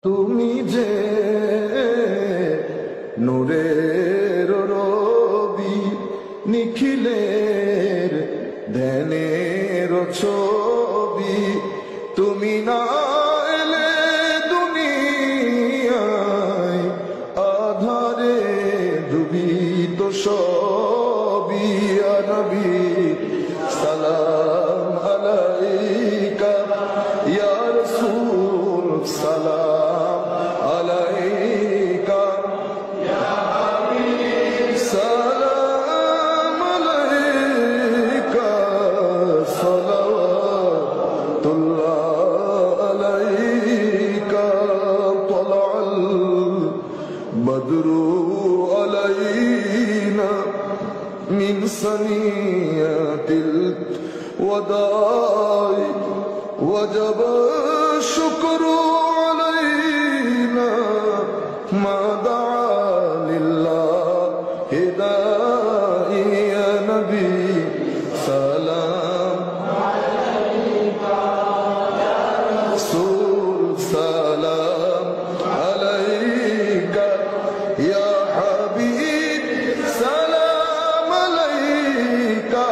তুমি যে নূরের রবি, নিখিলের ধ্যানের ছবি, তুমি না এলে দুনিয়ায় আধারে ডুবিত সবই। ইয়া নবী সালাম আলাইকা, ইয়া রাসূল সালাম আলাইকা, ইয়া হাবিব সালাম আলাইকা, সালাওয়াতুল্লাহ আলাইকা। তালাআল বদরু আলাইনা মিন সানিয়াতিল ওয়াদাই, ওয়াজাব শুকরু আলাইনা মা দাআ লিল্লাহি দাঈ। ইয়া নবী সালাম আলাইকা, ইয়া রাসূল সালাম আলাইকা, ইয়া হাবিব সালাম আলাইকা।